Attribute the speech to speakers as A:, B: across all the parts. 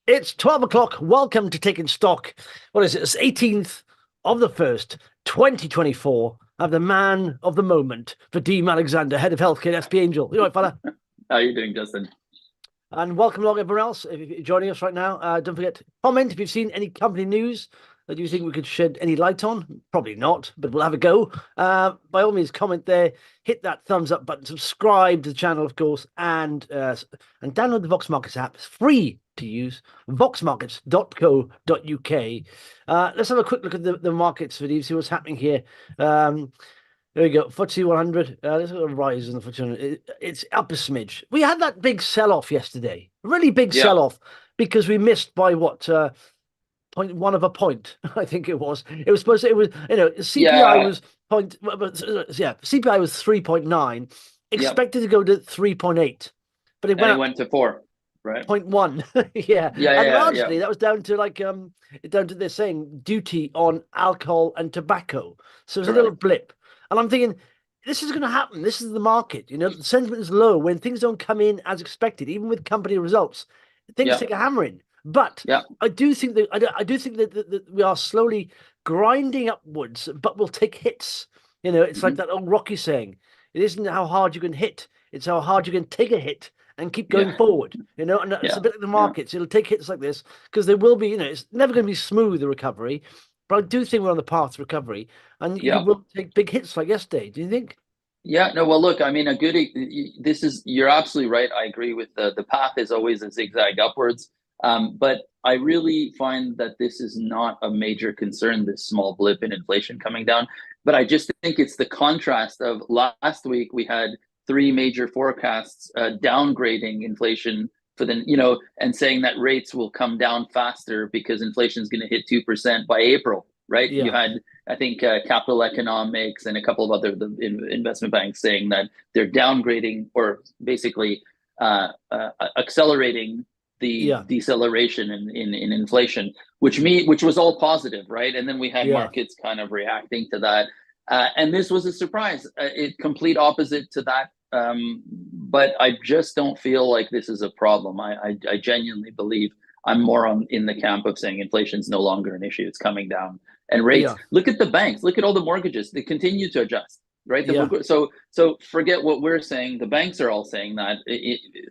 A: It's 12 o'clock. Welcome to Taking Stock. What is it? It's 18th of the 1st, 2024. I have the man of the moment, Vadim Alexander, head of healthcare at SP Angel. You know what, fella?
B: How are you doing, Justin?
A: And welcome along, everyone else. If you're joining us right now, don't forget to comment if you've seen any company news that you think we could shed any light on. Probably not, but we'll have a go. By all means, comment there, hit that thumbs up button, subscribe to the channel, of course, and download the Vox Markets app. It's free to use, voxmarkets.co.uk. Let's have a quick look at the markets, Vadim, see what's happening here. There we go. FTSE 100. Let's look at the rise in the FTSE 100. It's up a smidge. We had that big sell-off yesterday. Really big
B: Yeah,
A: sell-off because we missed by what? 0.1 of a point, I think it was. It was supposed to, it was, CPI
B: yeah,
A: was CPI was 3.9,
B: yep.
A: expected to go to 3.8, but it
B: And
A: went
B: it
A: up
B: went to four, right?
A: 0.1. Yeah.
B: Yeah,
A: And
B: yeah, yeah.
A: largely that was down to down to they're saying duty on alcohol and tobacco. So it's a little
B: Correct.
A: blip. And I'm thinking, this is going to happen. This is the market. The sentiment is low when things don't come in as expected, even with company results. Things
B: Yeah,
A: take a hammering. But
B: yeah.
A: I do think that we are slowly grinding upwards, but we'll take hits. It's like
B: Hmm.
A: that old Rocky saying, it isn't how hard you can hit, it's how hard you can take a hit and keep going
B: Yeah,
A: forward. And it's
B: yeah,
A: a bit like the
B: yeah,
A: markets. It'll take hits like this because there will be, it's never going to be smooth, the recovery. But I do think we're on the path to recovery, and you
B: yeah.
A: will take big hits like yesterday. Do you think?
B: Yeah, no, well, look, I mean, this is, you're absolutely right. I agree with the path is always a zigzag upwards. But I really find that this is not a major concern, this small blip in inflation coming down. But I just think it's the contrast of last week, we had three major forecasts downgrading inflation and saying that rates will come down faster because inflation is going to hit 2% by April, right? You
A: Yeah,
B: had I think Capital Economics and a couple of other investment banks saying that they're downgrading or basically accelerating the
A: yeah,
B: deceleration in inflation, which was all positive, right? And then we had
A: yeah,
B: markets kind of reacting to that, and this was a surprise, it complete opposite to that. But I just don't feel like this is a problem. I genuinely believe I'm more in the camp of saying inflation's no longer an issue; it's coming down and rates.
A: yeah,
B: Look at the banks. Look at all the mortgages. They continue to adjust, right?
A: yeah,
B: So forget what we're saying. The banks are all saying that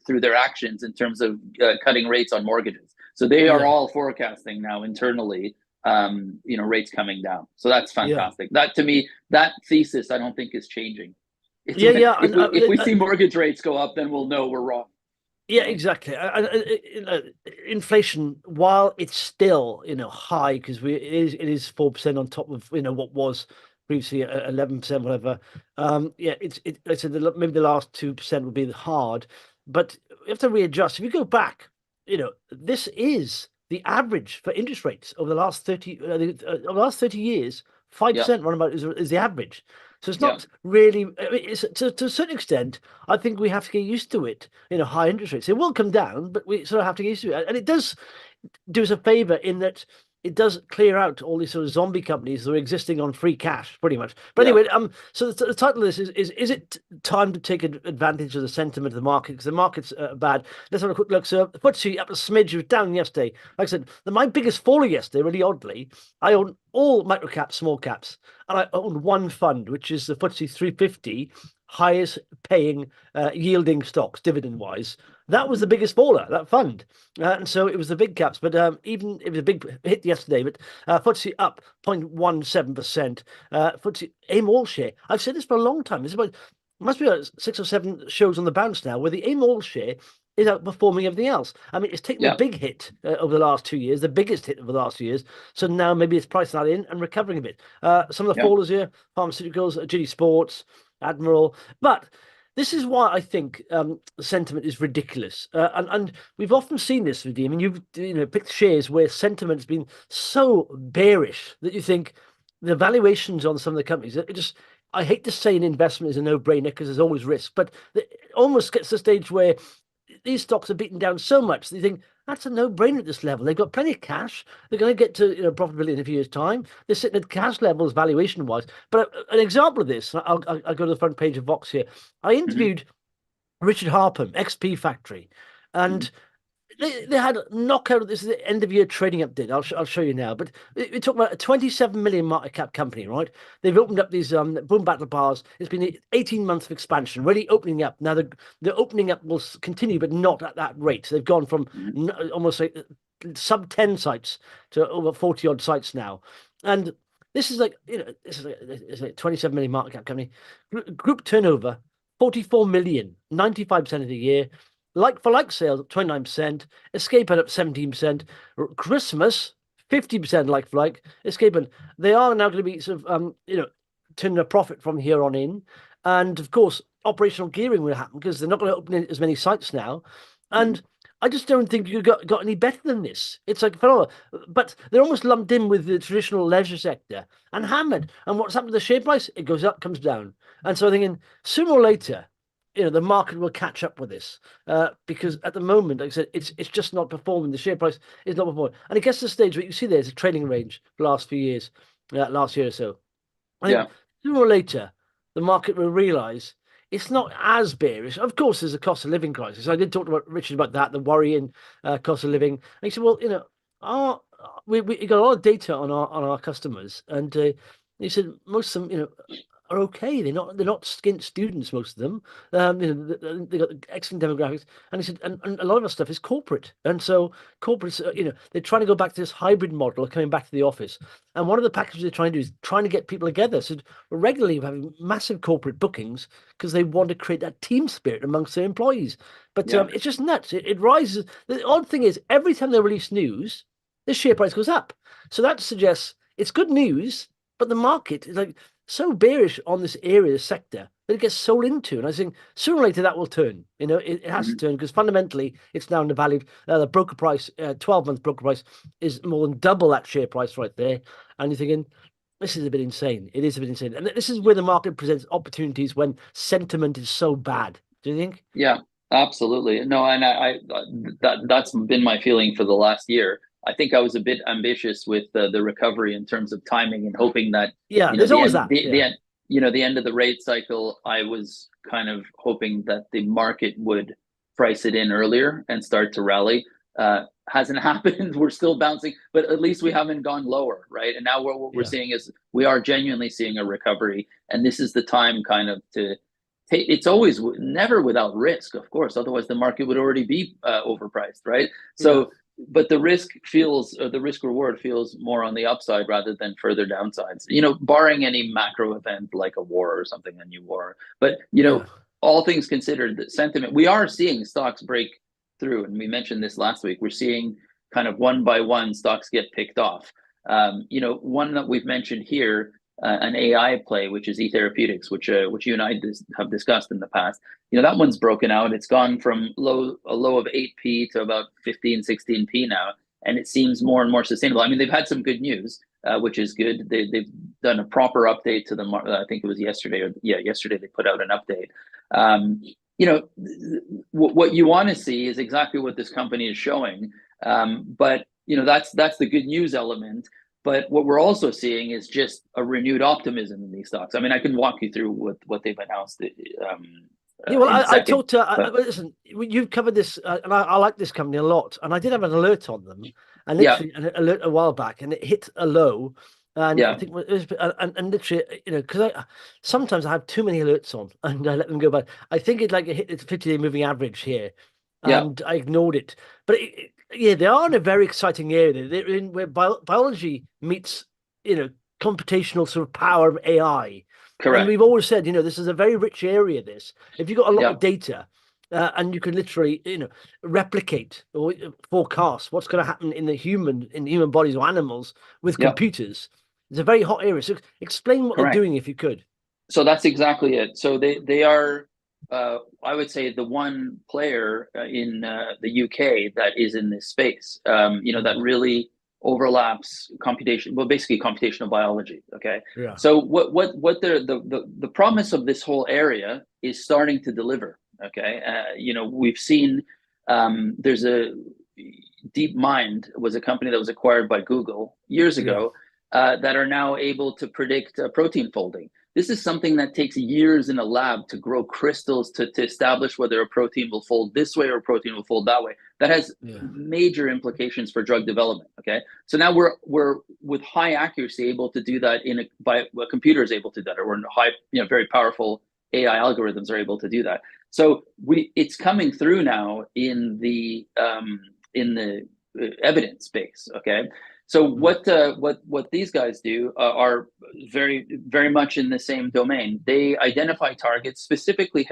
B: through their actions in terms of cutting rates on mortgages. So they are
A: yeah,
B: all forecasting now internally, rates coming down. So that's
A: yeah,
B: fantastic. That to me, that thesis, I don't think is changing. It's
A: yeah, yeah.
B: if
A: And
B: we see mortgage rates go up, then we'll know we're wrong.
A: yeah, exactly. Inflation, while it's still high because it is 4% on top of what was previously 11%, whatever. Yeah, I said maybe the last 2% would be hard, but you have to readjust. If you go back, this is the average for interest rates over the last 30 years.
B: Yeah,
A: 5% runabout is the average. So it's
B: yeah,
A: not really. I mean, it's to a certain extent. I think we have to get used to it. High interest rates. It will come down, but we sort of have to get used to it. And it does do us a favor in that it does clear out all these sort of zombie companies that are existing on free cash, pretty much. But
B: yeah.
A: anyway, so the title of this is it time to take advantage of the sentiment of the market because the market's bad? Let's have a quick look. So the FTSE up a smidge, it was down yesterday. Like I said, my biggest faller yesterday, really oddly, I own all micro caps, small caps, and I own one fund, which is the FTSE 350 highest paying yielding stocks dividend wise. That was the
B: Mhm.
A: biggest faller, that fund. And so it was the big caps, but even it was a big hit yesterday. But FTSE up 0.17%. FTSE AIM All share. I've said this for a long time. It's about must be about 6 or 7 shows on the bounce now, where the AIM All share is outperforming everything else. I mean, it's taken a
B: Yeah.
A: big hit over the last 2 years, the biggest hit over the last 2 years. So now maybe it's pricing that in and recovering a bit. Some of the
B: Yeah.
A: fallers here: pharmaceuticals, GD Sports, Admiral, but. This is why I think sentiment is ridiculous, and we've often seen this with you. I mean, you've picked shares where sentiment's been so bearish that you think the valuations on some of the companies. It just, I hate to say an investment is a no-brainer because there's always risk, but it almost gets to the stage where these stocks are beaten down so much that you think that's a no-brainer at this level. They've got plenty of cash. They're going to get to profitability in a few years' time. They're sitting at cash levels valuation-wise. But an example of this, I'll go to the front page of Vox here. I
B: Hmm.
A: interviewed Richard Harpham, XP Factory, and
B: Hmm.
A: they had knockout. This is the end of year trading update. I'll show you now. But we talk about a 27 million market cap company, right? They've opened up these boom battle bars. It's been 18 months of expansion, really opening up. Now the opening up will continue, but not at that rate. They've gone from almost like sub 10 sites to over 40 odd sites now, and this is like it's like 27 million market cap company. Group turnover 44 million, 95% of the year. Like for like sales up 29%, Escape had up 17%, Christmas 50% like for like, Escape, and they are now going to be sort of turning a profit from here on in. And of course, operational gearing will happen because they're not going to open as many sites now. And I just don't think you got any better than this. It's like phenomenal, but they're almost lumped in with the traditional leisure sector and hammered. And what's happened to the share price? It goes up, comes down. And so I'm thinking sooner or later, the market will catch up with this because at the moment, like I said, it's just not performing. The share price is not performing, and it gets to the stage where you see there's a trading range for the last few years, last year or so. I think sooner or later, the market will realise it's not as bearish. Of course, there's a cost of living crisis. I did talk to Richard about that, the worrying cost of living. And he said, well, we got a lot of data on our customers, and he said most of them, are okay. They're not skint students, most of them. They got excellent demographics, and he said, and a lot of our stuff is corporate, and so corporates, they're trying to go back to this hybrid model of coming back to the office. And one of the packages they're trying to do is trying to get people together. So we're regularly having massive corporate bookings because they want to create that team spirit amongst their employees. But it's just nuts. It rises. The odd thing is, every time they release news, the share price goes up. So that suggests it's good news, but the market is like so bearish on this area, this sector, that it gets sold into. And I think sooner or later that will turn. It has to turn because fundamentally it's now undervalued. The broker price, 12-month broker price, is more than double that share price right there. And you're thinking, this is a bit insane. It is a bit insane. And this is where the market presents opportunities when sentiment is so bad. Do you think?
B: Yeah, absolutely. No, and that's been my feeling for the last year. I think I was a bit ambitious with the recovery in terms of timing and hoping that
A: there's always that.
B: The end, the end of the rate cycle. I was kind of hoping that the market would price it in earlier and start to rally. Hasn't happened. We're still bouncing, but at least we haven't gone lower, right? And now what we're seeing is we are genuinely seeing a recovery, and this is the time kind of to take. It's always never without risk, of course. Otherwise, the market would already be overpriced, right? So. But the risk reward feels more on the upside rather than further downsides, barring any macro event like a war or something, a new war. But, all things considered, the sentiment, we are seeing stocks break through. And we mentioned this last week. We're seeing kind of one by one stocks get picked off. One that we've mentioned here, an AI play, which is e-Therapeutics, which you and I have discussed in the past. That one's broken out. It's gone from a low of 8p to about 15, 16p now, and it seems more and more sustainable. I mean, they've had some good news, which is good. They've done a proper update to the market. I think it was yesterday, yesterday they put out an update. What you want to see is exactly what this company is showing, but that's the good news element. But what we're also seeing is just a renewed optimism in these stocks. I mean, I can walk you through what they've announced.
A: I talked to. Listen, you've covered this, and I like this company a lot. And I did have an alert on them, and literally an alert a while back, and it hit a low. And I think it was, and literally, because sometimes I have too many alerts on, and I let them go by. I think it hit its 50-day moving average here, and I ignored it. But they are in a very exciting area. They're in where biology meets, computational sort of power of AI.
B: Correct.
A: And we've always said, this is a very rich area. If you've got a lot of data, and you can literally, replicate or forecast what's going to happen in human bodies or animals with computers, it's a very hot area. So explain what they're doing, if you could.
B: So that's exactly it. So they are. I would say the one player in the UK that is in this space, that really overlaps computation, well, basically computational biology. Okay. Yeah. So what the promise of this whole area is starting to deliver. Okay. We've seen there's a DeepMind was a company that was acquired by Google years ago that are now able to predict protein folding. This is something that takes years in a lab to grow crystals to establish whether a protein will fold this way or a protein will fold that way. That has major implications for drug development. Okay, so now we're with high accuracy able to do that by a computer is able to do that, or high, very powerful AI algorithms are able to do that. So it's coming through now in the evidence base. Okay. So what these guys do are very, very much in the same domain. They identify targets, specifically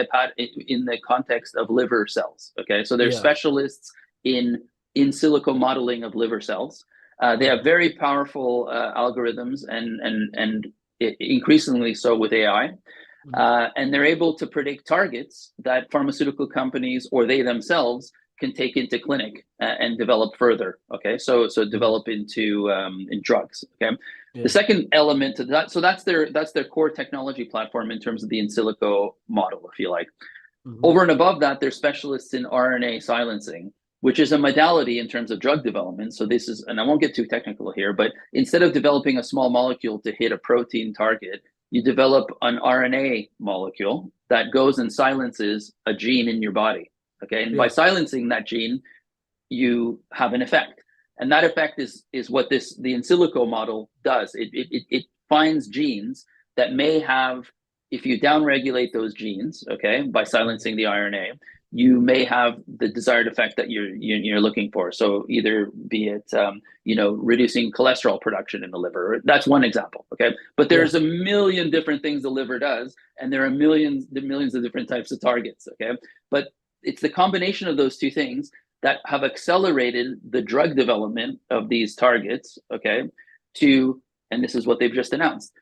B: in the context of liver cells. Okay, so they're specialists in silico modeling of liver cells. They have very powerful algorithms and increasingly so with AI. And they're able to predict targets that pharmaceutical companies or they themselves can take into clinic and develop further. Okay, so develop into in drugs. Okay, the second element to that, so that's their core technology platform in terms of the in silico model, if you like. Over and above that, they're specialists in RNA silencing, which is a modality in terms of drug development. So this is, and I won't get too technical here, but instead of developing a small molecule to hit a protein target, you develop an RNA molecule that goes and silences a gene in your body. Okay, and by silencing that gene, you have an effect, and that effect is what the in silico model does. It finds genes that may have, if you downregulate those genes, okay, by silencing the RNA, you may have the desired effect that you're looking for. So either be it reducing cholesterol production in the liver. That's one example. Okay, but there's a million different things the liver does, and there are millions of different types of targets. Okay, but it's the combination of those two things that have accelerated the drug development of these targets, okay, and this is what they've just announced.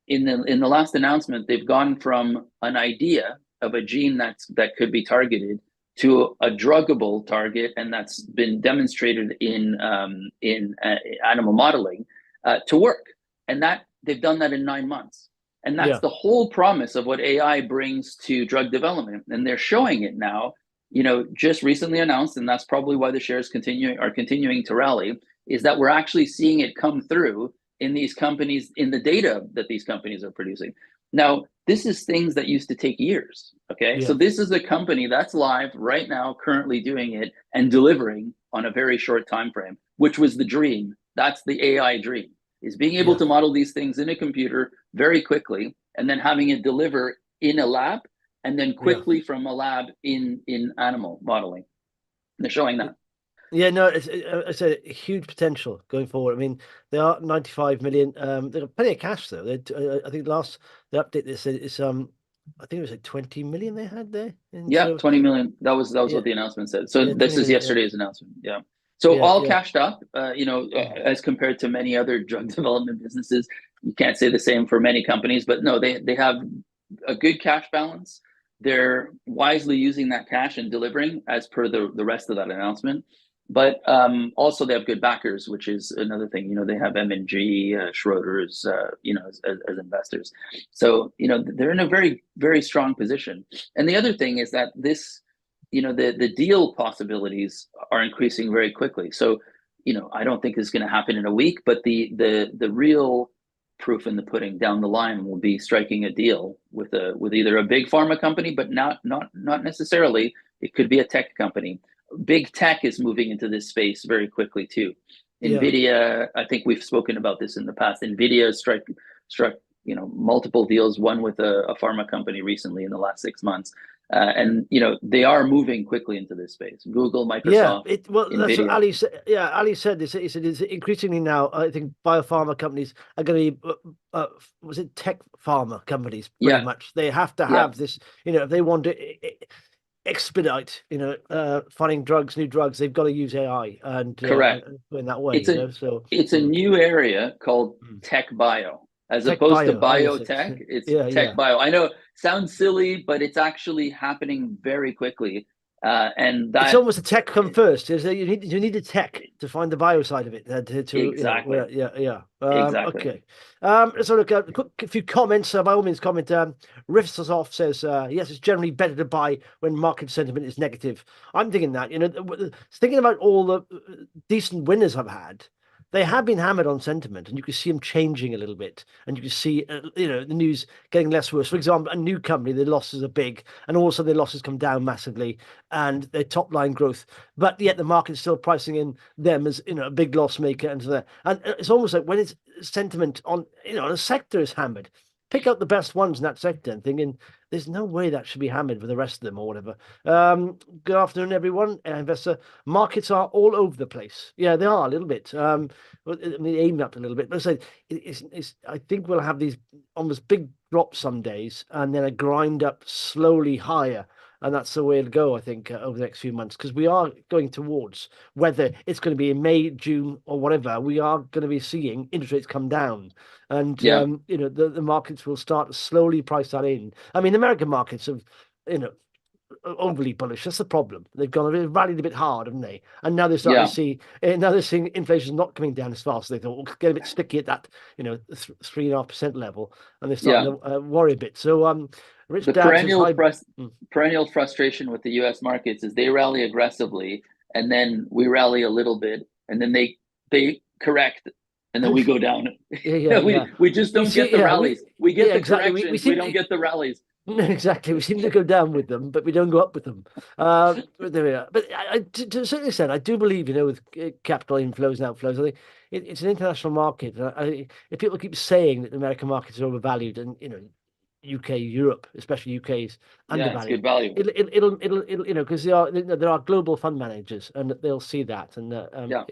B: In the last announcement, they've gone from an idea of a gene that could be targeted to a druggable target, and that's been demonstrated in animal modeling to work. And that they've done that in 9 months. And that's the whole promise of what AI brings to drug development. And they're showing it now, just recently announced, and that's probably why the shares are continuing to rally, is that we're actually seeing it come through in these companies, in the data that these companies are producing. Now, this is things that used to take years, okay? So this is a company that's live right now, currently doing it and delivering on a very short time frame, which was the dream. That's the AI dream, is being able to model these things in a computer very quickly and then having it deliver in a lab and then quickly from a lab in animal modeling. And they're showing that.
A: Yeah, no, it's a huge potential going forward. I mean, they are 95 million. They've got plenty of cash though. I think the update they said it's I think it was like 20 million they had there. And
B: 20 million. That was what the announcement said. So this is yesterday's announcement. Yeah. So all cashed up, as compared to many other drug development businesses. You can't say the same for many companies, but no, they have a good cash balance. They're wisely using that cash and delivering as per the rest of that announcement. But also they have good backers, which is another thing. They have M&G, Schroders, as investors. So, they're in a very, very strong position. And the other thing is that this, the deal possibilities are increasing very quickly. So, I don't think it's going to happen in a week, but the real proof in the pudding down the line will be striking a deal with either a big pharma company, but not necessarily. It could be a tech company. Big tech is moving into this space very quickly too. Nvidia, I think we've spoken about this in the past. Nvidia struck multiple deals, one with a pharma company recently in the last 6 months. And they are moving quickly into this space. Google, Microsoft,
A: Nvidia. That's what Ali said. Yeah, Ali said this. He said it's increasingly now. I think biopharma companies are going to be, was it tech pharma companies? Pretty much. They have to have this. If they want to expedite, finding new drugs, they've got to use AI and
B: correct
A: in that way.
B: It's a new area called tech bio. As opposed to biotech, it's tech bio. I know, sounds silly, but it's actually happening very quickly. And
A: it's almost a tech come first. Is that you need a tech to find the bio side of it.
B: Exactly.
A: Okay. So look, a few comments. By all means, comment. Riffs says, yes, it's generally better to buy when market sentiment is negative. I'm thinking that. Thinking about all the decent winners I've had. they have been hammered on sentiment, and you can see them changing a little bit, and you can see the news getting less worse. For example, a new company, their losses are big, and also their losses come down massively, and their top line growth, but yet the market's still pricing in them as a big loss maker, and so that. And it's almost like when it's sentiment on the sector is hammered. Pick out the best ones in that sector and thinking there's no way that should be hammered with the rest of them or whatever. Good afternoon, everyone. Investor markets are all over the place. Yeah, they are a little bit. I mean, aimed up a little bit, but I think we'll have these almost big drops some days and then a grind up slowly higher. And that's the way it'll go, I think, over the next few months, because we are going towards, whether it's going to be in May, June, or whatever, we are going to be seeing interest rates come down. And,
B: Yeah,
A: the markets will start to slowly price that in. I mean, American markets have, overly bullish. That's the problem. They've rallied a bit hard, haven't they? And now they're starting
B: yeah.
A: to see, now they're seeing inflation not coming down as fast. They thought we'll get a bit sticky at that, 3.5% level, and they're
B: Yeah,
A: starting to worry a bit. So, Rich
B: the
A: Dad says hi.
B: perennial frustration with the U.S. markets is they rally aggressively, and then we rally a little bit, and then they correct, and then we go down.
A: Yeah.
B: We just don't get the rallies. We get the
A: exactly.
B: corrections. We don't get the rallies.
A: Exactly. We seem to go down with them, but we don't go up with them. But there we are. But to a certain extent, I do believe, with capital inflows and outflows, I think it's an international market. And if people keep saying that the American markets are overvalued, and UK, Europe, especially UK, is
B: Yeah, it's good
A: undervalued,
B: value.
A: it'll because there are global fund managers, and they'll see that. And
B: Yeah.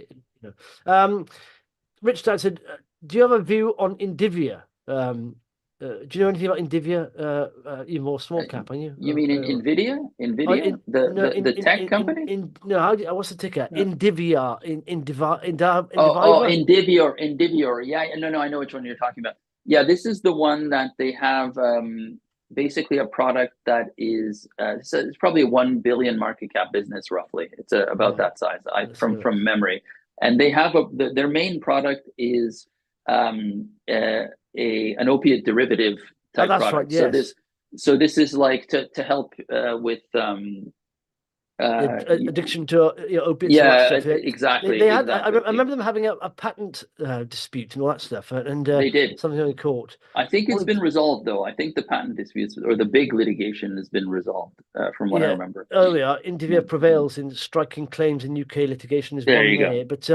A: Rich Dad said, "Do you have a view on Indivior? Do you know anything about Indivior? You're more small cap, aren't you?
B: You mean in Nvidia?
A: Oh,
B: Nvidia, the tech company?
A: No, what's the ticker?
B: No.
A: Indivior,
B: Oh,
A: Indivior?
B: Indivior. Yeah, no, I know which one you're talking about. Yeah, this is the one that they have basically a product that is so it's probably a 1 billion market cap business roughly. It's about
A: Yeah,
B: that size.
A: let's
B: From
A: see.
B: memory, and they have their main product is an opiate derivative
A: Oh,
B: type
A: that's right.
B: product. So
A: Yes,
B: this is like to help with
A: addiction to opiates and all that
B: yeah,
A: stuff. Yeah.
B: exactly,
A: They had. I
B: exactly.
A: remember them having a patent dispute and all that stuff, and
B: They did.
A: something in court.
B: I think it's
A: Only
B: been resolved though. I think the patent disputes or the big litigation has been resolved, from what I
A: Yeah,
B: remember.
A: earlier,
B: Yeah.
A: Indivior prevails in striking claims in UK litigation is
B: There
A: one
B: you go.
A: there. But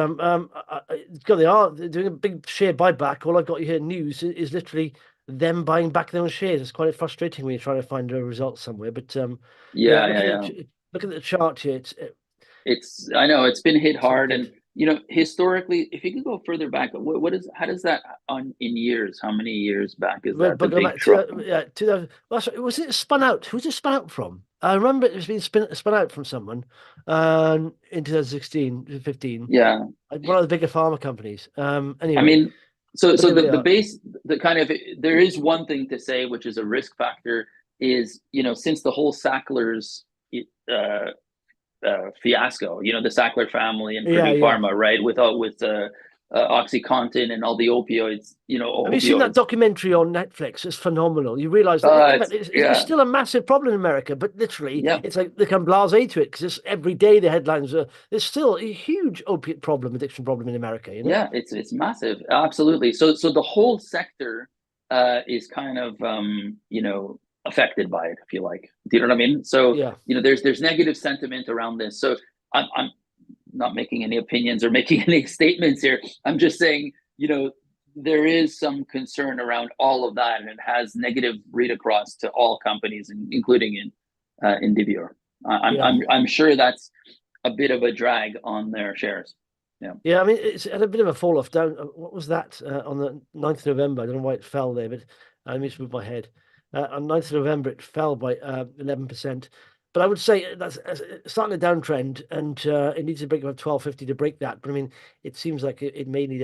A: God, they're doing a big share buyback. All I've got here news is literally them buying back their own shares. It's quite frustrating when you're trying to find a result somewhere. But yeah,
B: Yeah.
A: looking at the chart here,
B: I know it's been hit
A: it's not
B: hard,
A: good.
B: and historically, if you could go further back, how does that on in years? How many years back is that the
A: But go
B: big
A: back to
B: drop?
A: yeah, 2000. Well, sorry, was it spun out? Who's it spun out from? I remember it was being spun out from someone in 2016, 15.
B: Yeah,
A: One of the bigger pharma companies.
B: I
A: Anyway,
B: mean, so
A: but there we
B: the
A: are.
B: base, the kind of there is one thing to say, which is a risk factor, is since the whole Sacklers uh, fiasco, the Sackler family and
A: Yeah,
B: Purdue
A: yeah.
B: Pharma, right? With OxyContin and all the opioids,
A: Have you seen that
B: opioids.
A: documentary on Netflix? It's phenomenal. You realize that it's
B: Yeah,
A: still a massive problem in America, but literally,
B: yeah,
A: it's like they come blasé to it because every day the headlines are there's still a huge opiate problem, addiction problem in America.
B: yeah. It's massive, absolutely. So the whole sector is kind of affected by it, if you like. Do you know what I mean? So
A: Yeah,
B: there's negative sentiment around this. So I'm not making any opinions or making any statements here. I'm just saying, there is some concern around all of that, and it has negative read across to all companies, including in Indivior.
A: yeah.
B: I'm sure that's a bit of a drag on their shares. Yeah,
A: Yeah, I mean, it's had a bit of a fall off down. What was that on the 9th of November? I don't know why it fell there, but I need to move my head. On 9th of November, it fell by 11%. But I would say that's starting a downtrend, and it needs to break above 1250 to break that. But I mean, it seems like it may need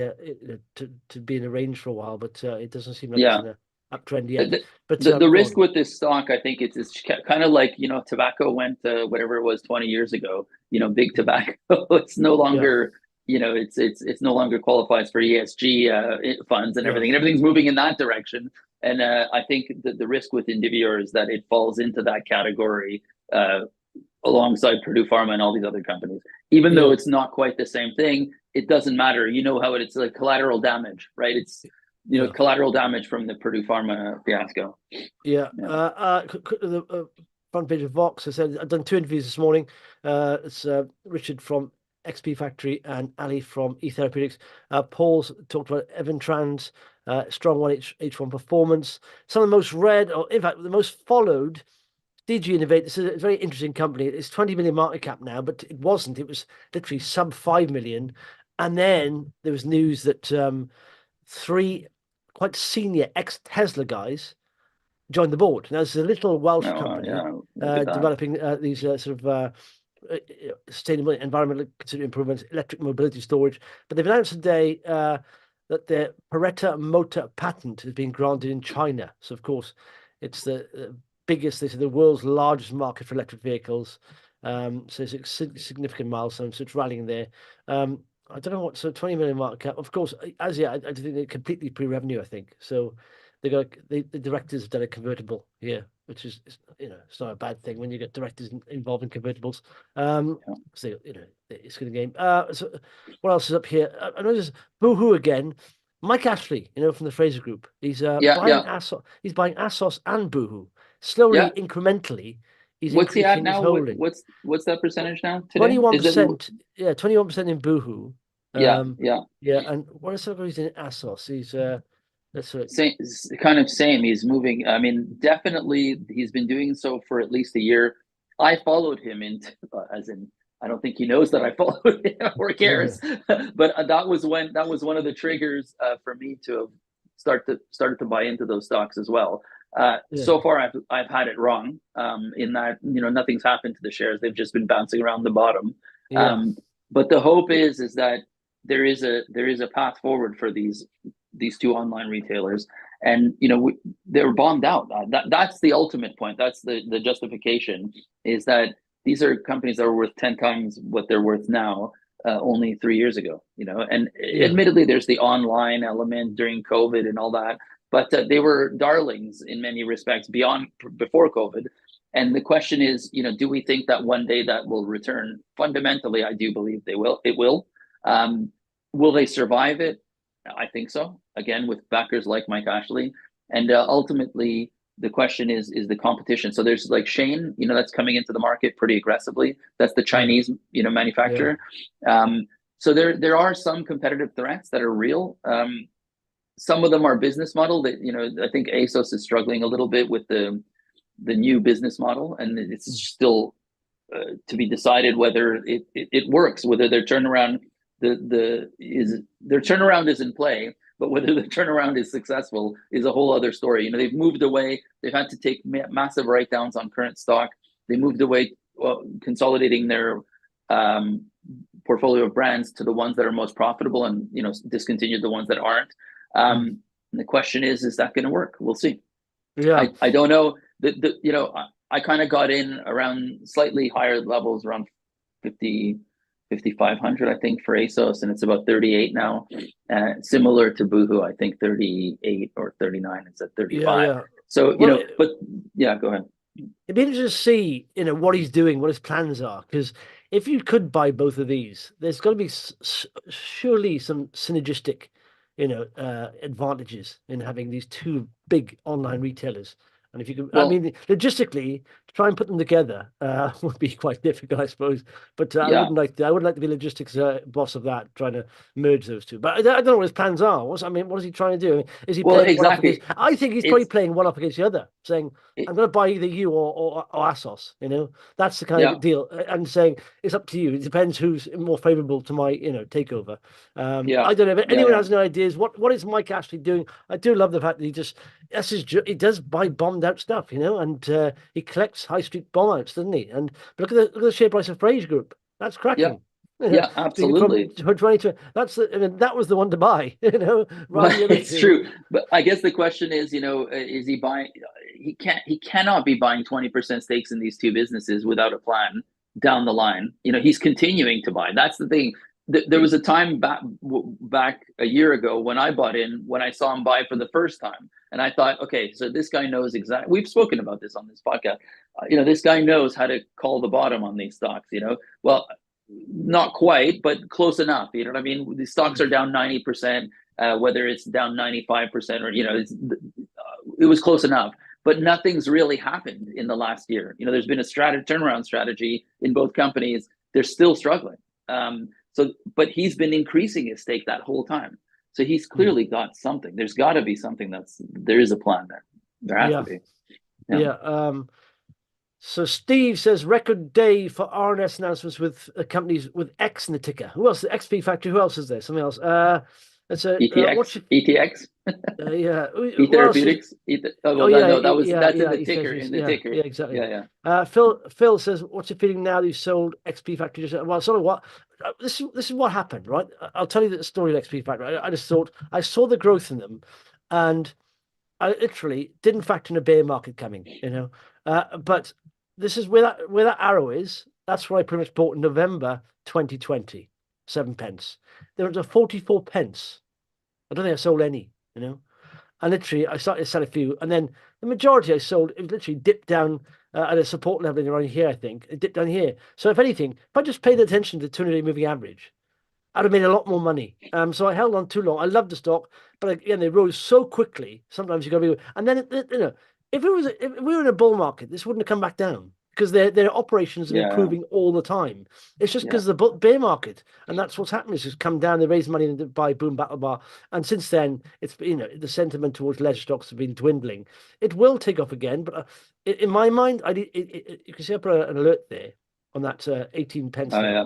A: to be in a range for a while, but it doesn't seem like it's
B: yeah.
A: in a uptrend yet.
B: The,
A: But
B: the
A: go
B: risk
A: on.
B: with this stock, I think it's kind of like tobacco went to whatever it was 20 years ago. Big tobacco. It's no
A: Yeah,
B: longer it's no longer qualifies for ESG funds and
A: yeah,
B: everything. And everything's moving in that direction. And I think the risk with Indivior is that it falls into that category alongside Purdue Pharma and all these other companies. Even though
A: yeah.
B: it's not quite the same thing, it doesn't matter. You know how it's like collateral damage, right? It's
A: Yeah.
B: collateral damage from the Purdue Pharma fiasco.
A: Yeah.
B: Yeah.
A: The front page of Vox. I said I've done 2 interviews this morning. It's Richard from XP Factory and Ali from e-Therapeutics. Paul's talked about Evan Trans, strong H1 performance. Some of the most read, or in fact, the most followed. DG Innovate. This is a very interesting company. It's 20 million market cap now, but it wasn't. It was literally sub 5 million. And then there was news that three quite senior ex-Tesla guys joined the board. Now, this is a little Welsh company
B: Yeah, look at that.
A: developing these sort of sustainable environmental considered improvements, electric mobility storage. But they've announced today that their Paretta motor patent has been granted in China. So, of course, it's the biggest, this is the world's largest market for electric vehicles. So it's a significant milestone. So it's rallying there. I don't know what, so 20 million market cap. Of course, as yet, I think they're completely pre-revenue, I think. So they got the directors have done a convertible here, which is, it's not a bad thing when you get directors involved in convertibles. So it's good game. So what else is up here? I noticed Boohoo again. Mike Ashley, from the Fraser Group. He's buying ASOS. He's buying ASOS and Boohoo slowly, incrementally. He's
B: What's he at
A: increasing his
B: now?
A: holding.
B: What's that percentage now today?
A: 21%. Yeah, 21% in Boohoo.
B: Yeah.
A: And what is he's in ASOS? He's that's right.
B: Same. He's moving. I mean, definitely, he's been doing so for at least a year. I followed him into, as in, I don't think he knows that I followed him or cares. But that was one of the triggers for me to have started to buy into those stocks as well. So far, I've had it wrong. In that nothing's happened to the shares; they've just been bouncing around the bottom. But the hope is that there is a path forward for these two online retailers, and they're bombed out. That's the ultimate point. That's the justification, is that these are companies that are worth 10 times what they're worth now, only 3 years ago. Admittedly, there's the online element during COVID and all that, but they were darlings in many respects before COVID. And the question is, do we think that one day that will return? Fundamentally, I do believe they will. It will. Will they survive it? I think so. Again, with backers like Mike Ashley. And ultimately, the question is the competition. So there's like Shane, that's coming into the market pretty aggressively. That's the Chinese, manufacturer. So there are some competitive threats that are real. Some of them are business model that, I think ASOS is struggling a little bit with the new business model, and it's still to be decided whether it works, whether their turnaround their turnaround is in play, but whether the turnaround is successful is a whole other story. They've moved away. They've had to take massive write-downs on current stock. They moved away, consolidating their portfolio of brands to the ones that are most profitable, and discontinued the ones that aren't. And the question is that going to work? We'll see. I don't know. I kind of got in around slightly higher levels, around 5,500, I think, for ASOS, and it's about 38 now. Similar to Boohoo, I think 38 or 39. It's at 35. So but yeah, go ahead.
A: It'd be interesting to see, what he's doing, what his plans are, because if you could buy both of these, there's got to be surely some synergistic, advantages in having these two big online retailers. And if you could, logistically, to try and put them together would be quite difficult, I suppose. But I wouldn't like to be logistics boss of that, trying to merge those two. But I don't know what his plans are. What is he trying to do? Is he playing one up against? I think he's probably playing one up against the other, saying, "I'm going to buy either you or ASOS." That's the kind of deal, and saying it's up to you. It depends who's more favourable to my, takeover. I don't know. If anyone has any ideas, what is Mike actually doing? I do love the fact that he does buy bombed out stuff, and he collects high street bomb outs, doesn't he? And look at the share price of Fraser Group. That's cracking.
B: Yeah, absolutely.
A: From 22, that was the one to buy.
B: It's true. But I guess the question is, is he buying? He cannot be buying 20% stakes in these two businesses without a plan down the line. He's continuing to buy. That's the thing. There was a time back a year ago when I bought in, when I saw him buy for the first time, and I thought, okay, so this guy knows exactly. We've spoken about this on this podcast. This guy knows how to call the bottom on these stocks. Well, not quite, but close enough. You know what I mean? The stocks are down 90%, whether it's down 95% or, it was close enough. But nothing's really happened in the last year. There's been a turnaround strategy in both companies. They're still struggling. But he's been increasing his stake that whole time. So he's clearly got something. There's got to be something there is a plan there. There has to be.
A: Yeah. So Steve says record day for RNS announcements with companies with X in the ticker. Who else? The XP Factory. Who else is there? Something else. It's a
B: ETX.
A: Yeah.
B: e-Therapeutics. No, that's in the ticker.
A: Yeah, exactly.
B: Yeah.
A: Phil says, what's your feeling now that you sold XP Factory? Well, sort of what this is what happened, right? I'll tell you the story of XP Factory. I just thought I saw the growth in them, and I literally didn't factor in a bear market coming, but this is where that arrow is. That's where I pretty much bought in November 2020, 7 pence. There was a 44 pence. I don't think I sold any, And literally I started to sell a few, and then the majority I sold, it was literally dipped down at a support level around here, I think. It dipped down here. So if anything, if I just paid attention to the 200-day moving average, I'd have made a lot more money. So I held on too long. I love the stock, but again, they rose so quickly. Sometimes you got to be, and then if we were in a bull market, this wouldn't have come back down because their operations are improving all the time. It's just because of the bear market, and that's what's happened. It's just come down. They raise money and buy Boom Battle Bar, and since then, it's the sentiment towards leisure stocks have been dwindling. It will take off again, but in my mind, you can see I put an alert there on that 18 pence.
B: Oh, yeah.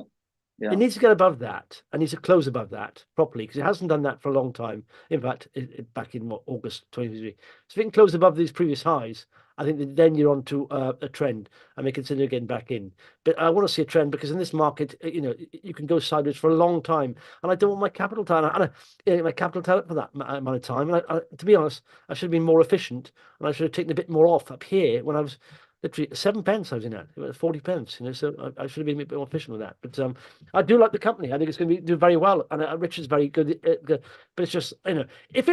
B: Yeah.
A: It needs to get above that. It needs to close above that properly because it hasn't done that for a long time. In fact, back in August 2023. So if it can close above these previous highs, I think that then you're on to a trend and may consider getting back in. But I want to see a trend because in this market, you can go sideways for a long time, and I don't want my capital tied up. My capital tied up for that amount of time. And to be honest, I should have been more efficient, and I should have taken a bit more off up here when I was. Literally 7 pence I was in at, 40 pence, so I should have been a bit more efficient with that. But I do like the company. I think it's going to do very well, and Rich is very good. But it's just, if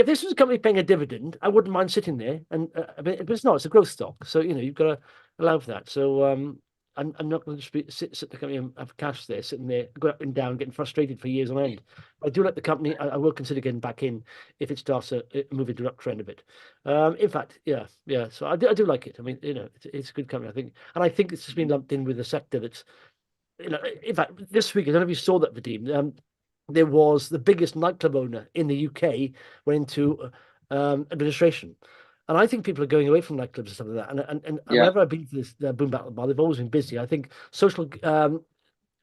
A: this was a company paying a dividend, I wouldn't mind sitting there. But it's not. It's a growth stock, so you've got to allow for that. So I'm not going to just sit the company and have cash there, sitting there, go up and down, getting frustrated for years on end. I do like the company. I will consider getting back in if it starts to move into an uptrend a bit. In fact, yeah. So I do like it. I mean, it's a good company, I think, and I think it's just been lumped in with a sector that's, in fact, this week I don't know if you saw that, Vadim. There was the biggest nightclub owner in the UK went into administration. And I think people are going away from nightclubs and stuff like that. And whenever I've been to this Boom Battle Bar, they've always been busy. I think social,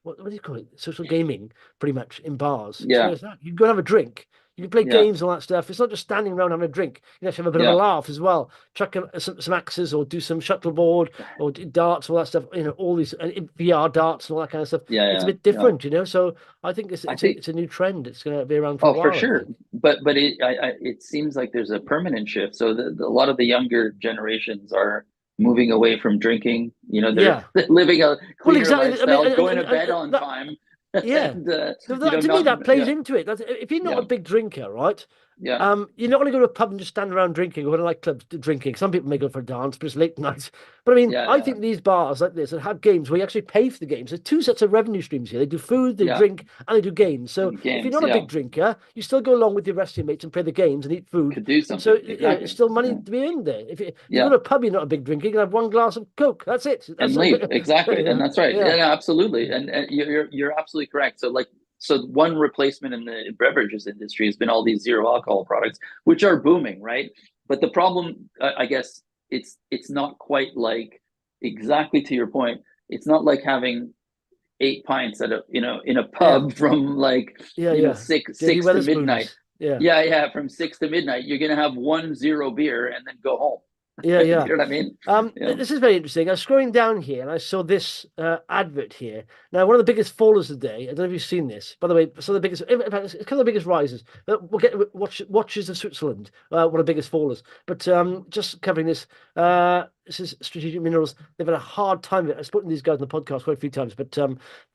A: what do you call it? Social gaming, pretty much in bars.
B: Yeah.
A: So you can go and have a drink. You can play games and all that stuff. It's not just standing around having a drink. You actually have a bit of a laugh as well. Chuck some axes or do some shuttleboard or darts, all that stuff. All these VR darts and all that kind of stuff. It's a bit different, So I think it's a new trend. It's going to be around for a while.
B: For sure. But it seems like there's a permanent shift. So a lot of the younger generations are moving away from drinking. They're living a cleaner lifestyle, going to bed on time.
A: Yeah. To me, that plays into it. If you're not a big drinker, right?
B: Yeah.
A: You're not going to go to a pub and just stand around drinking or go to nightclubs drinking. Some people may go for a dance, but it's late night. But I mean, I think these bars like this that have games where you actually pay for the games. There's two sets of revenue streams here. They do food, they drink, and they do games. So if you're not a big drinker, you still go along with your rest of your mates and play the games and eat food.
B: Could do something.
A: So it's still money to be earned there. If you go to a pub, you're not a big drinker. You can have one glass of Coke. That's it.
B: And leave. Exactly. And that's right. Yeah, absolutely. And you're absolutely correct. So one replacement in the beverages industry has been all these zero alcohol products, which are booming, right? But the problem, I guess, it's not quite like, exactly to your point, it's not like having 8 pints at in a pub from 6 to midnight. From 6 to midnight. You're gonna have 1 0 beer and then go home.
A: You know
B: what I mean?
A: This is very interesting. I was scrolling down here and I saw this advert here. Now, one of the biggest fallers of the day, I don't know if you've seen this, by the way, in fact, it's kind of the biggest rises. We'll get Watches of Switzerland, one of the biggest fallers. But just covering this, this is Strategic Minerals. They've had a hard time of it. I've spoken to these guys on the podcast quite a few times, but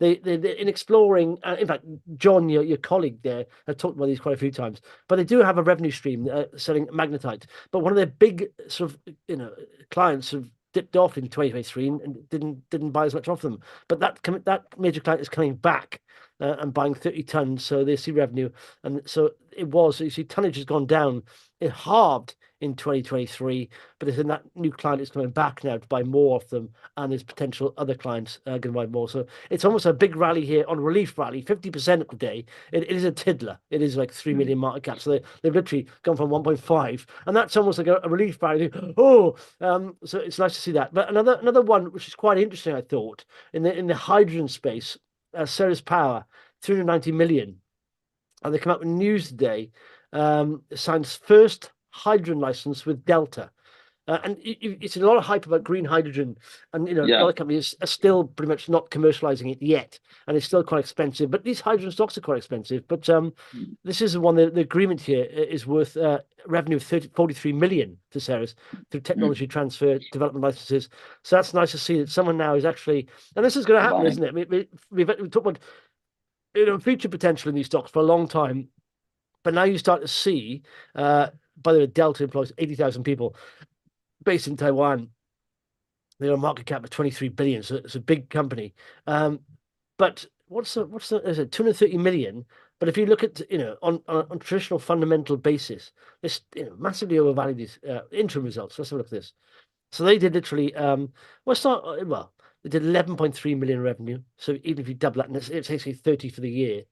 A: they're in exploring, in fact, John, your colleague there, has talked about these quite a few times, but they do have a revenue stream selling magnetite. But one of their big sort of, clients of dipped off in 2023 and didn't buy as much of them. But that major client is coming back and buying 30 tons, so they see revenue. And so you see, tonnage has gone down. It halved in 2023, but it's in that new client is coming back now to buy more of them, and there's potential other clients going to buy more. So it's almost a big rally here on relief rally, 50% of the day. It is a tiddler. It is like 3 million market cap. So they've literally gone from 1.5, and that's almost like a relief rally. Oh, so it's nice to see that. But another one which is quite interesting, I thought, in the hydrogen space, Ceres Power, 390 million. And they come out with news today, signs first hydrogen license with Delta. And it's a lot of hype about green hydrogen, and a lot of companies are still pretty much not commercializing it yet, and it's still quite expensive. But these hydrogen stocks are quite expensive. But this is the one. The agreement here is worth revenue of 43 million to Ceres through technology transfer, development licenses. So that's nice to see that someone now is actually, and this is going to happen, isn't it? We've talked about future potential in these stocks for a long time, but now you start to see. By the way, Delta employs 80,000 people, based in Taiwan. They got a market cap of 23 billion, so it's a big company. But what's is it 230 million? But if you look at on traditional fundamental basis, this massively overvalued these interim results. Let's have a look at this. So they did literally they did 11.3 million revenue. So even if you double that, and it's basically 30 for the year,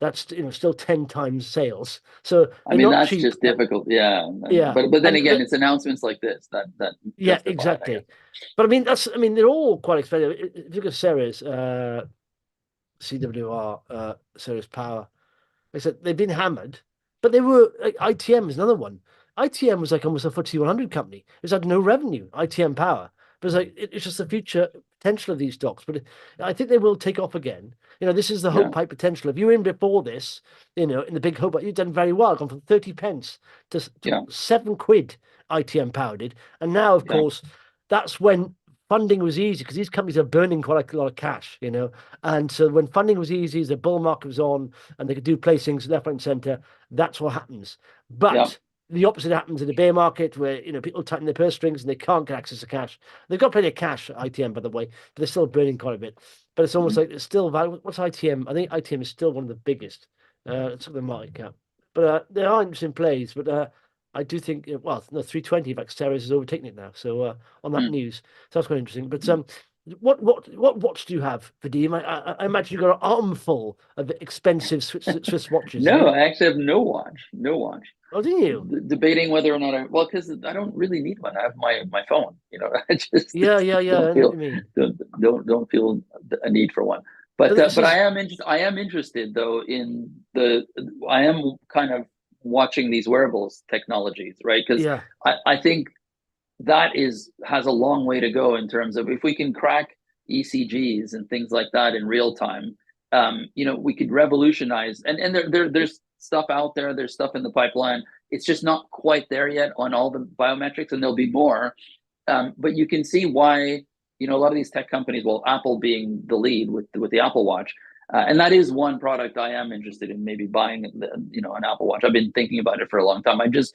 A: that's still 10 times sales. So
B: I mean, that's
A: cheap.
B: just difficult. Yeah. But then again, it's announcements like this that
A: yeah, exactly. But I mean they're all quite expensive. If you look at Ceres, CWR, Ceres Power, like I said, they've been hammered, but they were ITM is another one. ITM was like almost a FTSE 100 company. It's had no revenue, ITM Power. But it's like it's just the future potential of these stocks. But I think they will take off again. This is the hope pipe potential. If you were in before this, in the big hope, you've done very well, gone from 30 pence to £7. ITM Power did, and now of course that's when funding was easy, because these companies are burning quite a lot of cash, and so when funding was easy, the bull market was on, and they could do placings left, right, and centre. That's what happens. But the opposite happens in the bear market, where people tighten their purse strings and they can't get access to cash. They've got plenty of cash, ITM, by the way, but they're still burning quite a bit. But it's almost like it's still value. What's ITM? I think ITM is still one of the biggest. It's the market cap, but there are interesting plays. But I do think, 320. In fact, Ceres has overtaken it now. So on that news, so that's quite interesting. But what watch do you have, Vadim? I imagine you've got an armful of expensive Swiss watches.
B: No, I actually have no watch. No watch.
A: Oh, do you?
B: Debating whether or not because I don't really need one. I have my phone. I just
A: yeah. I know what you mean.
B: Don't feel a need for one. But I am interested. I am interested though in I am kind of watching these wearables technologies, right? Because I think that has a long way to go in terms of if we can crack ECGs and things like that in real time. We could revolutionize, and there's stuff out there. There's stuff in the pipeline. It's just not quite there yet on all the biometrics, and there'll be more. But you can see why a lot of these tech companies, well, Apple being the lead with the Apple Watch, and that is one product I am interested in maybe buying. An Apple Watch. I've been thinking about it for a long time. I'm just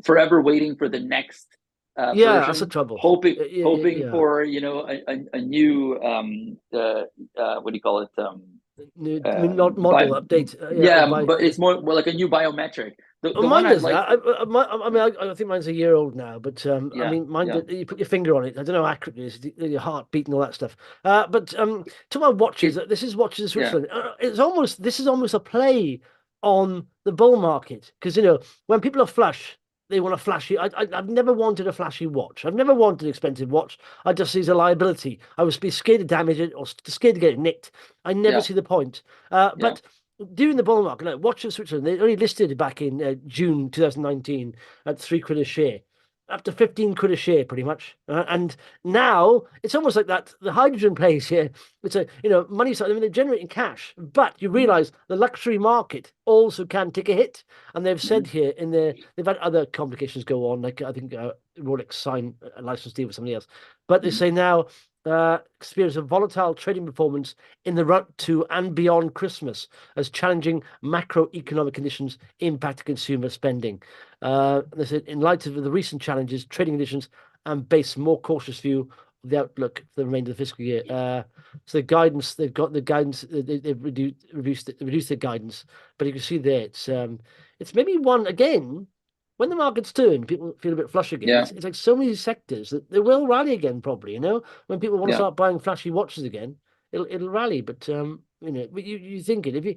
B: forever waiting for the next version,
A: that's the trouble.
B: Hoping for a new what do you call it?
A: New model update.
B: But it's more like a new biometric.
A: Mine does that. I think mine's a year old now, but I mean, mine. You put your finger on it. I don't know how accurate it is, your heartbeat and all that stuff. But to my watches, this is watches in Switzerland. This is almost a play on the bull market, because when people are flush, they want a flashy. I've never wanted a flashy watch. I've never wanted an expensive watch. I just see it as a liability. I would be scared to damage it or scared to get it nicked. I never see the point. But during the bull market, watch in Switzerland, they only listed back in June 2019 at £3 a share, up to 15 quid a share, pretty much. And now it's almost like that. The hydrogen plays here. It's money. I mean, they're generating cash, but you realise the luxury market also can take a hit. And they've said here they've had other complications go on, like I think Rolex signed a license deal with somebody else, but they say now experience a volatile trading performance in the run to and beyond Christmas, as challenging macroeconomic conditions impact consumer spending. They said, in light of the recent challenges, trading conditions and base a more cautious view of the outlook for the remainder of the fiscal year. So the guidance they've got the guidance they've reduced their guidance, but you can see there it's maybe one again. When the markets turn, people feel a bit flush again.
B: Yeah.
A: It's like so many sectors that they will rally again, probably. When people want to
B: Yeah.
A: start buying flashy watches again, it'll rally. But but you think it if you.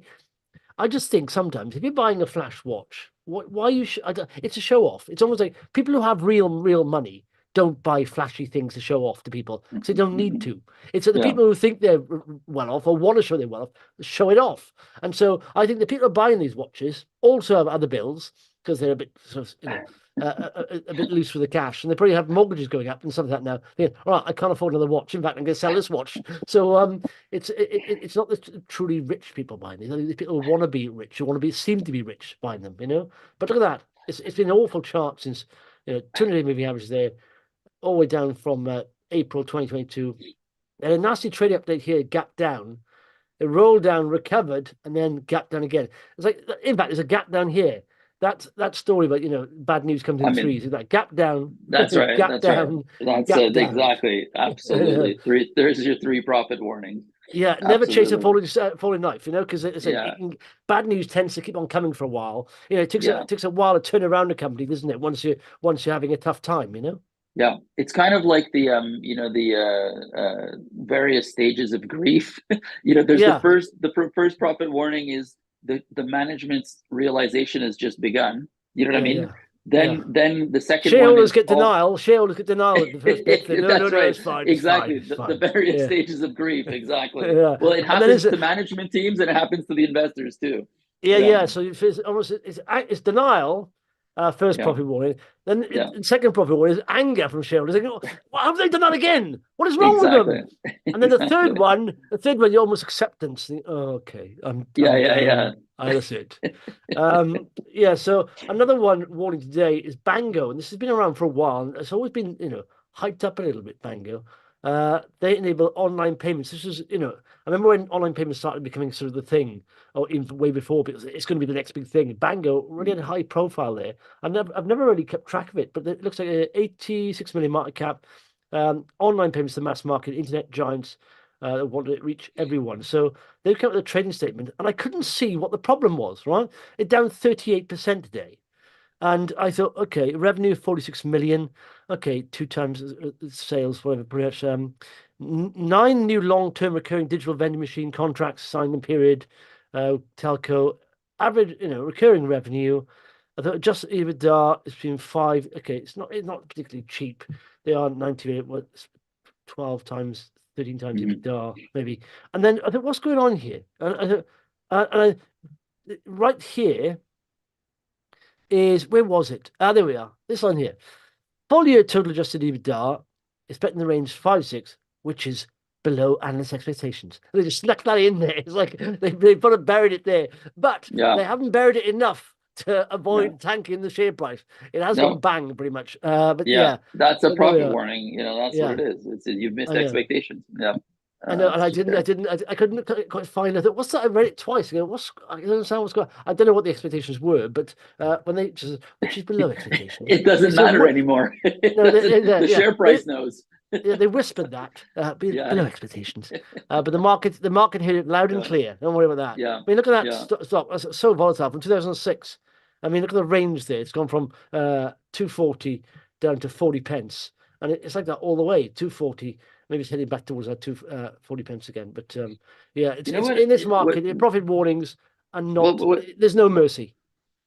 A: I just think sometimes if you're buying a flash watch, why you should? It's a show off. It's almost like people who have real money don't buy flashy things to show off to people because they don't need to. It's that the
B: Yeah.
A: people who think they're well off or want to show they're well off show it off. And so I think the people who are buying these watches also have other bills because they're a bit sort of a bit loose with the cash, and they probably have mortgages going up and something like that now. Think, all right, I can't afford another watch. In fact, I'm going to sell this watch. So it's not the truly rich people buying these. I think the people who want to be rich, who want to seem to be rich buying them. But look at that. It's been an awful chart since 200-day moving average there, all the way down from April 2022. And a nasty trading update here, gap down. It rolled down, recovered, and then gap down again. It's like, in fact, there's a gap down here. That story about bad news comes in threes. It's like gap down,
B: That's right.
A: gap
B: That's
A: down,
B: right. That's
A: gap down.
B: exactly, absolutely. There's your 3 profit warnings.
A: Yeah, never chase a
B: Absolutely.
A: falling knife, because it's like
B: Yeah.
A: bad news tends to keep on coming for a while. It
B: Yeah.
A: takes a while to turn around a company, doesn't it? Once you're having a tough time.
B: Yeah, it's kind of like the various stages of grief. There's
A: Yeah.
B: the first profit warning is the management's realization has just begun. You know what I mean?
A: Yeah.
B: Then the second one
A: Shareholders
B: is
A: get denial. Shareholders get denial at the first bit. No,
B: That's right.
A: it's fine.
B: Exactly.
A: It's
B: The
A: fine.
B: various
A: Yeah.
B: stages of grief. Exactly.
A: Yeah.
B: Well, it
A: And then
B: happens to management teams and it happens to the investors too.
A: Yeah. So it's denial, first
B: Yeah.
A: profit warning. Then
B: Yeah.
A: second profit warning is anger from shareholders. They go, "Why have they done that again? What is wrong with them?" And then the third one, you almost acceptance. Oh, okay,
B: Yeah.
A: That's it. So another one warning today is Bango, and this has been around for a while. And it's always been, hyped up a little bit. Bango. They enable online payments. This is, I remember when online payments started becoming sort of the thing, or even way before, because it's going to be the next big thing. Bango really had a high profile there. I've never really kept track of it, but it looks like a 86 million market cap. Online payments to mass market, internet giants that want to reach everyone. So they've come up with a trading statement, and I couldn't see what the problem was, right? It down 38% today. And I thought, okay, revenue 46 million. Okay, 2 times sales, whatever, pretty much. 9 new long-term recurring digital vending machine contracts signed in period. Telco, average, recurring revenue. I thought just EBITDA is between 5. Okay, it's not particularly cheap. They are 98, 12 times, 13 times EBITDA, maybe. And then I thought, what's going on here? And right here is, where was it? There we are. This one here. Full year total adjusted EBITDA, expecting the range 5-6, which is below analyst expectations. They just snuck that in there. It's like they put it, buried it there, but they haven't buried it enough to avoid tanking the share price. It has gone bang pretty much. But
B: that's a profit warning. That's what it is. It's you've missed expectations. Yeah.
A: I know, and I couldn't quite find. I thought, what's that? I read it twice. I don't understand what's going on. I don't know what the expectations were, but when they just, which is below expectations,
B: it doesn't matter anymore. The share price knows.
A: They whispered that below expectations, but the market heard it loud and clear. Don't worry about that.
B: Yeah.
A: I mean, look at that stock. That's so volatile from 2006. I mean, look at the range there. It's gone from 240 down to 40 pence, and it's like that all the way. 240. Maybe it's heading back towards that 40 pence again. But it's in this market, profit warnings are not. There's no mercy.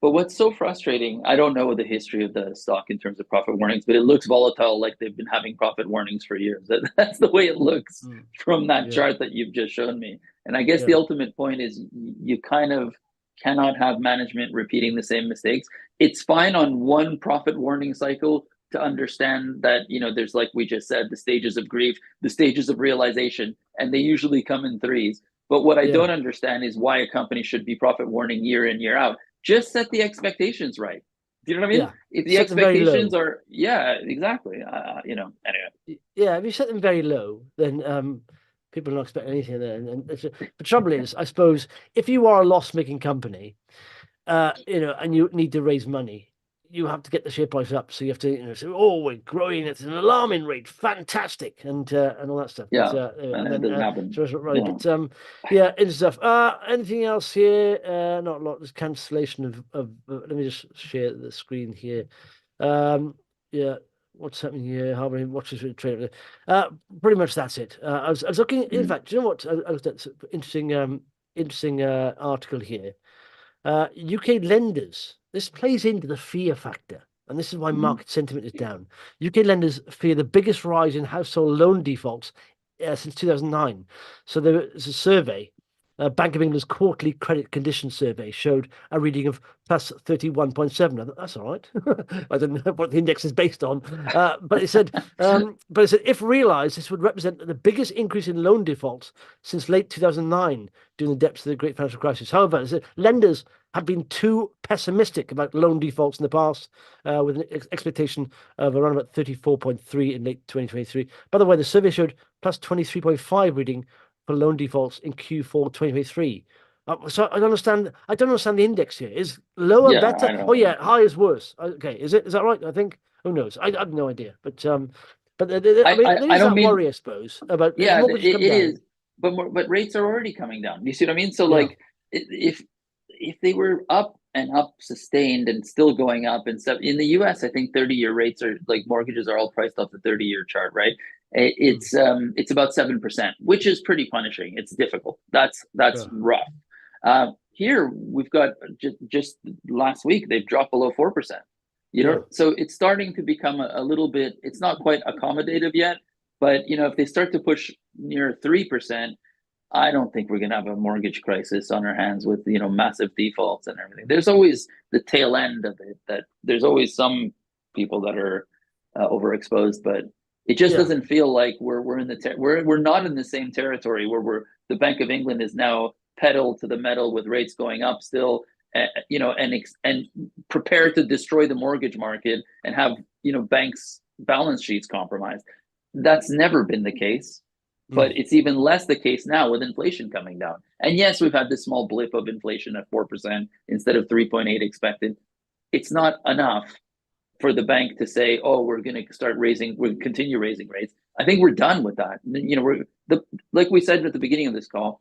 B: But what's so frustrating, I don't know the history of the stock in terms of profit warnings, but it looks volatile, like they've been having profit warnings for years. That's the way it looks from that chart that you've just shown me. And I guess the ultimate point is you kind of cannot have management repeating the same mistakes. It's fine on one profit warning cycle to understand that, there's, like we just said, the stages of grief, the stages of realization, and they usually come in threes. But what I don't understand is why a company should be profit warning year in, year out. Just set the expectations right. Do you know what I mean?
A: Yeah.
B: If the expectations are, exactly. Anyway.
A: Yeah, if you set them very low, then people don't expect anything there. And the trouble is, I suppose, if you are a loss-making company, and you need to raise money, you have to get the share price up. So you have to, say, oh, we're growing at an alarming rate, fantastic, and all that stuff.
B: Yeah,
A: And
B: and it
A: then
B: doesn't happen.
A: so it's right.
B: Yeah.
A: But yeah, interesting stuff. Anything else here? Not a lot. There's cancellation of let me just share the screen here. Yeah, what's happening here? How many watches with trade? Pretty much that's it. I was looking. In fact, do you know what? I looked at some interesting article here. UK lenders. This plays into the fear factor, and this is why
B: Mhm.
A: market sentiment is down. UK lenders fear the biggest rise in household loan defaults since 2009. So there's a survey. Bank of England's quarterly credit condition survey showed a reading of plus 31.7. That's all right. I don't know what the index is based on, but it said, if realised, this would represent the biggest increase in loan defaults since late 2009 during the depths of the Great Financial Crisis. However, it said lenders have been too pessimistic about loan defaults in the past, with an expectation of around about 34.3 in late 2023. By the way, the survey showed plus 23.5 reading for loan defaults in Q4 2023. So I don't understand. I don't understand the index here. Is lower
B: Yeah,
A: better?
B: I
A: Oh
B: don't.
A: yeah, high is worse. Okay, is it? Is that right? I think. Who knows? I have no idea. But I mean, there
B: I
A: is
B: don't
A: that
B: mean.
A: worry, I suppose, about
B: Yeah,
A: mortgages come
B: it
A: down.
B: is, but rates are already coming down. You see what I mean? So
A: Yeah,
B: like, if they were up and up sustained and still going up and stuff in the U.S., I think 30-year rates are like mortgages are all priced off the 30-year chart, right?
A: mm,
B: It's about 7%, which is pretty punishing. It's difficult. That's
A: sure.
B: rough. Here we've got just last week they've dropped below 4%.
A: Yeah,
B: So it's starting to become a little bit. It's not quite accommodative yet, but if they start to push near 3%, I don't think we're going to have a mortgage crisis on our hands with massive defaults and everything. There's always the tail end of it, that there's always some people that are overexposed, but it just
A: yeah,
B: doesn't feel like we're in the we're not in the same territory where the Bank of England is now pedal to the metal with rates going up still, and prepared to destroy the mortgage market and have banks' balance sheets compromised. That's never been the case, but
A: mm,
B: it's even less the case now with inflation coming down. And yes, we've had this small blip of inflation at 4% instead of 3.8 expected. It's not enough for the bank to say, "Oh, we're going to we'll continue raising rates." I think we're done with that. Like we said at the beginning of this call,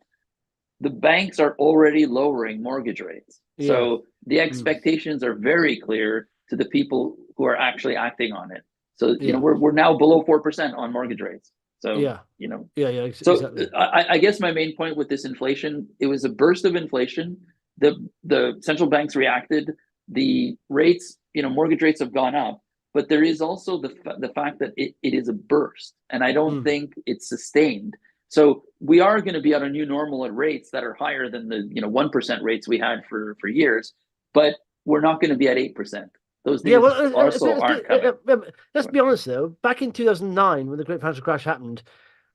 B: the banks are already lowering mortgage rates.
A: yeah,
B: So the
A: mm,
B: expectations are very clear to the people who are actually acting on it. So,
A: yeah,
B: we're now below 4% on mortgage rates. So,
A: yeah, yeah,
B: so
A: exactly.
B: I guess my main point with this inflation, it was a burst of inflation. The central banks reacted. The rates, mortgage rates have gone up, but there is also the fact that it is a burst, and I don't
A: Mm.
B: think it's sustained. So we are going to be at a new normal at rates that are higher than the 1% rates we had for years, but we're not going to be at 8%. Those
A: Yeah,
B: days
A: well,
B: also aren't coming.
A: let's be honest though. Back in 2009, when the Great Financial Crash happened,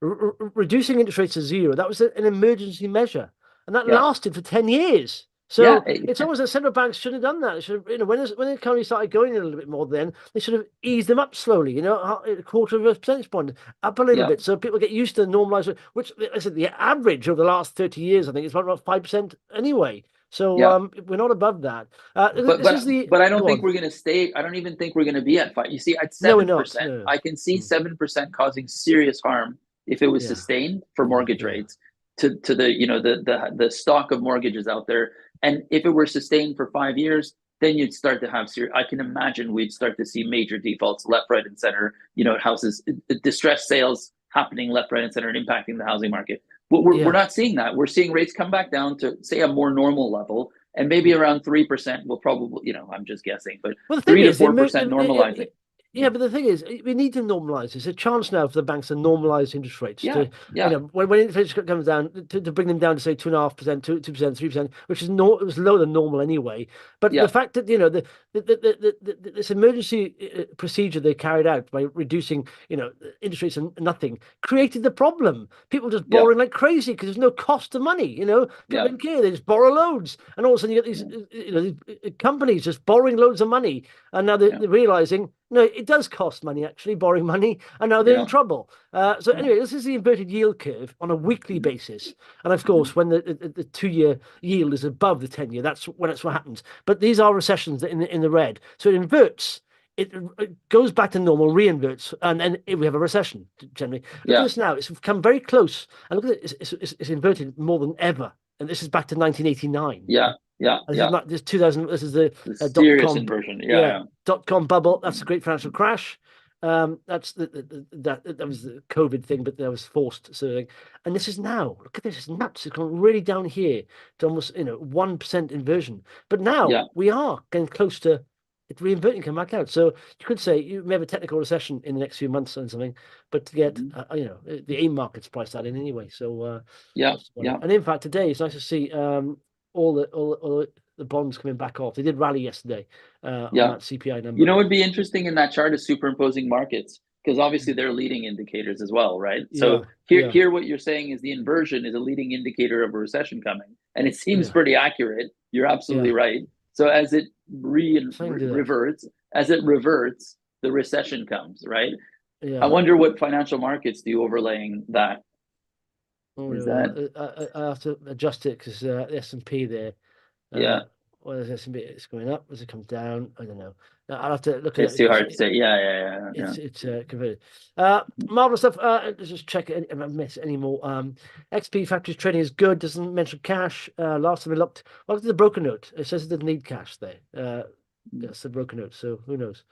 A: reducing interest rates to zero, that was an emergency measure, and that
B: Yeah,
A: quartered for 10 years.
B: yeah,
A: So it's almost that central banks should have done that. It should have, when the economy started going a little bit more, then they should have eased them up slowly. A quarter of a percentage point up a little
B: yeah.
A: bit, so people get used to the normalized, which I said the average over the last 30 years, I think, is about 5% anyway. So
B: Yeah.
A: we're not above that.
B: But
A: This is the
B: but I don't
A: go
B: think
A: on.
B: we're going to stay. I don't even think we're going to be at 5. You see, at
A: No, we're
B: seven
A: not.
B: percent,
A: No.
B: I can see
A: Mm.
B: 7% causing serious harm if it was
A: Yeah.
B: sustained for
A: Yeah.
B: mortgage
A: Yeah.
B: rates to the the stock of mortgages out there. And if it were sustained for 5 years, then you'd start to have serious. I can imagine we'd start to see major defaults left, right, and center. Houses, distressed sales happening left, right, and center, and impacting the housing market. But we're
A: Yeah.
B: not seeing that. We're seeing rates come back down to, say, a more normal level, and maybe
A: Mm.
B: around 3% will probably, I'm just guessing, but
A: Well, the thing
B: 3 to
A: is,
B: 4% normalizing.
A: yeah, but the thing is, we need to normalize. It's a chance now for the banks to normalize interest rates
B: Yeah,
A: to,
B: yeah,
A: when inflation comes down, to bring them down to say 2.5%, 2%, 3%, which is no, it was lower than normal anyway. But the
B: yeah,
A: fact that this emergency procedure they carried out by reducing interest rates and nothing created the problem. People just
B: yeah,
A: borrowing like crazy because there's no cost of money. People
B: yeah,
A: didn't care. They just borrow loads, and all of a sudden you get these
B: yeah,
A: these companies just borrowing loads of money, and now they're
B: yeah.
A: realizing No, it does cost money actually, borrowing money, and now they're in
B: Yeah.
A: trouble. So
B: Yeah.
A: anyway, this is the inverted yield curve on a weekly
B: Mhm.
A: basis, and of
B: Mhm.
A: course, when the 2-year yield is above the 10-year, that's when it's what happens. But these are recessions in the red, so it inverts. It goes back to normal, reinverts, and then we have a recession generally. Look at
B: Yeah.
A: this now; it's come very close, and look at it; it's inverted more than ever, and this is back to 1989.
B: Yeah. Yeah.
A: This is
B: Yeah.
A: not this 2000. This is the
B: The
A: dot
B: serious
A: com,
B: inversion.
A: yeah,
B: Yeah.
A: dot com bubble. That's the great financial crash. That's that was the COVID thing, but that was forced sort of thing. And this is now. Look at this; it's nuts. It's gone really down here to almost 1% inversion. But now
B: Yeah.
A: we are getting close to it reinverting, come back out. So you could say you may have a technical recession in the next few months and something, but to get
B: Mhm.
A: the AIM market's priced that in anyway. So
B: Yeah.
A: not to worry.
B: Yeah.
A: And in fact, today it's nice to see all the bonds coming back off. They did rally yesterday on
B: Yeah.
A: that CPI
B: You
A: number.
B: know what would be interesting in that chart is superimposing markets, because obviously
A: Mm.
B: they're leading indicators as well, right?
A: Yeah,
B: So
A: yeah,
B: here what you're saying is the inversion is a leading indicator of a recession coming, and it seems
A: yeah,
B: pretty accurate. You're absolutely
A: yeah.
B: right. So as it
A: So I can do that.
B: reverts, the recession comes, right? I
A: Yeah.
B: wonder what financial markets do overlaying that.
A: Oh,
B: Is
A: no,
B: that
A: I have to adjust it because the S&P there.
B: yeah?
A: Well, there's S&P. It's going up as it comes down. I don't know. I'll have to look at
B: It's
A: it
B: too
A: because
B: hard to say. Yeah.
A: it's converted. Marvelous stuff. Let's just check it. If I miss any more. XP Factories trading is good. Doesn't mention cash. Last time I looked, well, look at the broker note. It says it doesn't need cash there. That's the broker note. So who knows?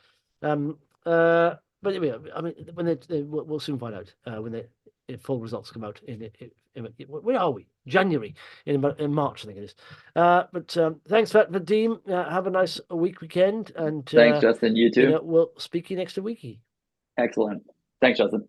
A: Um, but yeah, I mean, when we'll soon find out when the full results come out where are we? January in March, I think it is. But thanks for that, Vadim. Have a nice weekend, and
B: Thanks, Justin. You too.
A: we'll speak to you next week.
B: Excellent. Thanks, Justin.